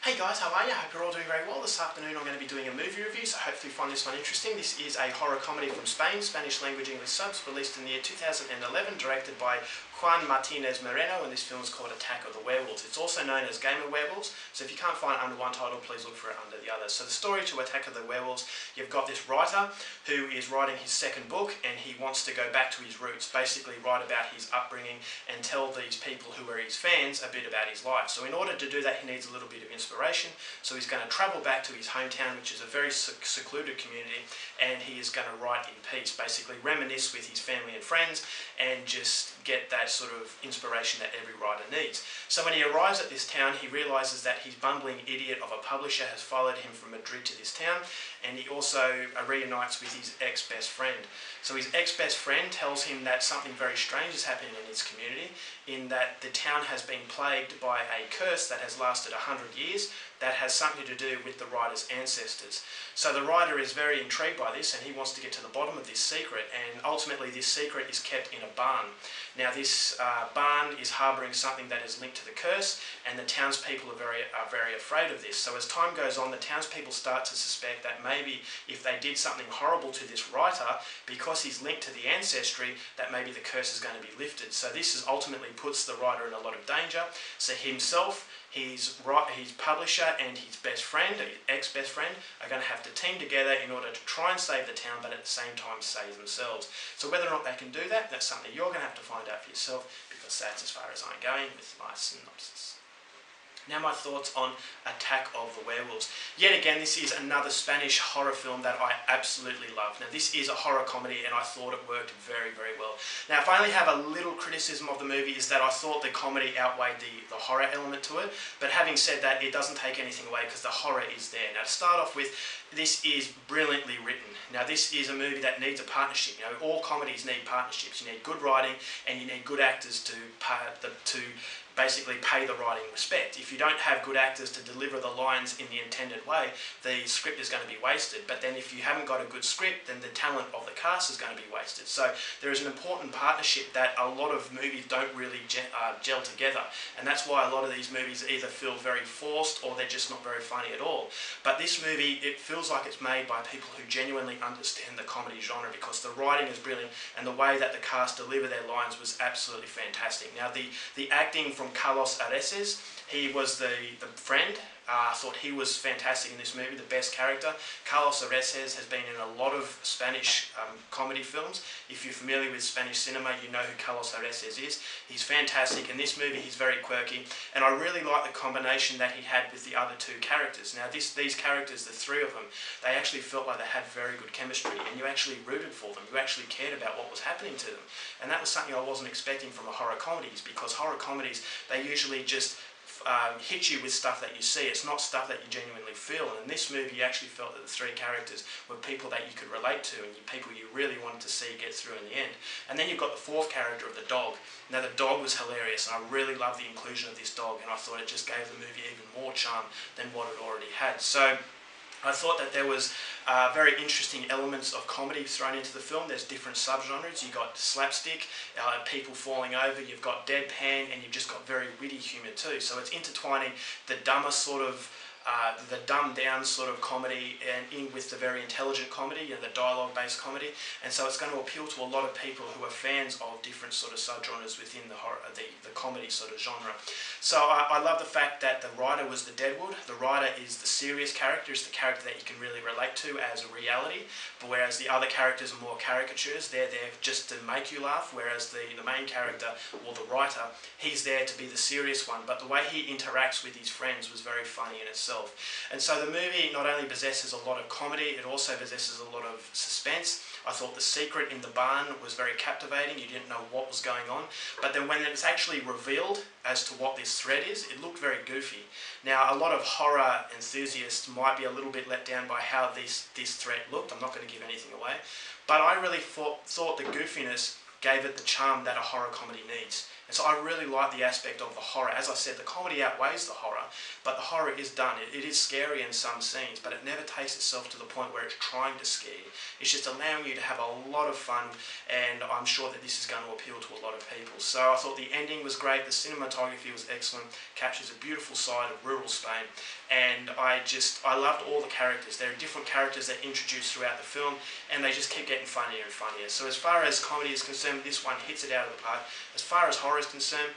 Hey guys, how are you? Hope you're all doing very well. This afternoon I'm going to be doing a movie review, so hopefully you find this one interesting. This is a horror comedy from Spain, Spanish language English subs, released in the year 2011, directed by Juan Martinez Moreno, and this film is called Attack of the Werewolves. It's also known as Game of Werewolves, so if you can't find it under one title, please look for it under the other. So the story to Attack of the Werewolves, you've got this writer who is writing his second book, and he wants to go back to his roots, basically write about his upbringing and tell these people who are his fans a bit about his life. So in order to do that, he needs a little bit of inspiration. So he's going to travel back to his hometown, which is a very secluded community, and he is going to write in peace, basically reminisce with his family and friends, and just get that sort of inspiration that every writer needs. So when he arrives at this town, he realises that his bumbling idiot of a publisher has followed him from Madrid to this town, and he also reunites with his ex-best friend. So his ex-best friend tells him that something very strange is happening in his community, in that the town has been plagued by a curse that has lasted 100 years, that has something to do with the writer's ancestors. So the writer is very intrigued by this, and he wants to get to the bottom of this secret, and ultimately this secret is kept in a barn. Now this barn is harbouring something that is linked to the curse, and the townspeople are very afraid of this. So as time goes on, the townspeople start to suspect that maybe if they did something horrible to this writer, because he's linked to the ancestry, that maybe the curse is going to be lifted. So this is ultimately puts the writer in a lot of danger. So himself, his publisher, and his best friend, his ex-best friend, are going to have to team together in order to try and save the town, but at the same time save themselves. So whether or not they can do that, that's something you're going to have to find out for yourself, because that's as far as I'm going with my synopsis. Now my thoughts on Attack of the Werewolves. Yet again, this is another Spanish horror film that I absolutely love. Now this is a horror comedy, and I thought it worked very, very well. Now if I only have a little criticism of the movie, is that I thought the comedy outweighed the horror element to it. But having said that, it doesn't take anything away because the horror is there. Now to start off with, this is brilliantly written. Now this is a movie that needs a partnership. You know, all comedies need partnerships. You need good writing, and you need good actors to basically pay the writing respect. If you don't have good actors to deliver the lines in the intended way, the script is going to be wasted. But then if you haven't got a good script, then the talent of the cast is going to be wasted. So there is an important partnership that a lot of movies don't really gel together. And that's why a lot of these movies either feel very forced, or they're just not very funny at all. But this movie, it feels like it's made by people who genuinely understand the comedy genre, because the writing is brilliant, and the way that the cast deliver their lines was absolutely fantastic. Now the acting from Carlos Areces, he was the friend. I thought he was fantastic in this movie, the best character. Carlos Areces has been in a lot of Spanish comedy films. If you're familiar with Spanish cinema, you know who Carlos Areces is. He's fantastic. In this movie, he's very quirky, and I really like the combination that he had with the other two characters. Now, these characters, the three of them, they actually felt like they had very good chemistry, and you actually rooted for them. You actually cared about what was happening to them, and that was something I wasn't expecting from a horror comedies, because horror comedies, they usually just hit you with stuff that you see. It's not stuff that you genuinely feel. And in this movie, you actually felt that the three characters were people that you could relate to, and people you really wanted to see get through in the end. And then you've got the fourth character of the dog. Now the dog was hilarious, and I really loved the inclusion of this dog, and I thought it just gave the movie even more charm than what it already had. So I thought that there was very interesting elements of comedy thrown into the film. There's different subgenres. You've got slapstick, people falling over, you've got deadpan, and you've just got very witty humour too. So it's intertwining the dumber sort of the dumbed down sort of comedy and in with the very intelligent comedy, you know, the dialogue based comedy. And so it's going to appeal to a lot of people who are fans of different sort of subgenres within the horror, the comedy sort of genre. So I love the fact that the writer was the Deadwood. The writer is the serious character, is the character that you can really relate to as a reality, but whereas the other characters are more caricatures. They're there just to make you laugh, whereas the main character, or the writer, he's there to be the serious one. But the way he interacts with his friends was very funny in itself. And so the movie not only possesses a lot of comedy, it also possesses a lot of suspense. I thought the secret in the barn was very captivating. You didn't know what was going on. But then when it was actually revealed as to what this threat is, it looked very goofy. Now, a lot of horror enthusiasts might be a little bit let down by how this threat looked. I'm not going to give anything away. But I really thought the goofiness gave it the charm that a horror comedy needs. And so I really like the aspect of the horror. As I said, the comedy outweighs the horror, but the horror is done. It is scary in some scenes, but it never takes itself to the point where it's trying to scare you. It's just allowing you to have a lot of fun, and I'm sure that this is going to appeal to a lot of people. So I thought the ending was great, the cinematography was excellent, captures a beautiful side of rural Spain, and I loved all the characters. There are different characters that are introduced throughout the film, and they just keep getting funnier and funnier. So as far as comedy is concerned, this one hits it out of the park. As far as horror is concerned,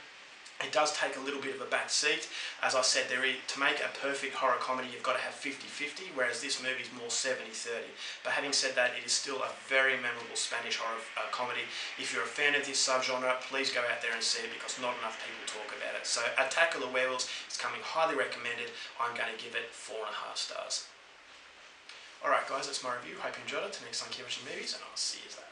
it does take a little bit of a back seat. As I said, to make a perfect horror comedy, you've got to have 50-50, whereas this movie is more 70-30. But having said that, it is still a very memorable Spanish horror comedy. If you're a fan of this subgenre, please go out there and see it, because not enough people talk about it. So Attack of the Werewolves is coming highly recommended. I'm going to give it 4.5 stars. Alright guys, that's my review. Hope you enjoyed it. Till next time, keep watching movies, and I'll see you later.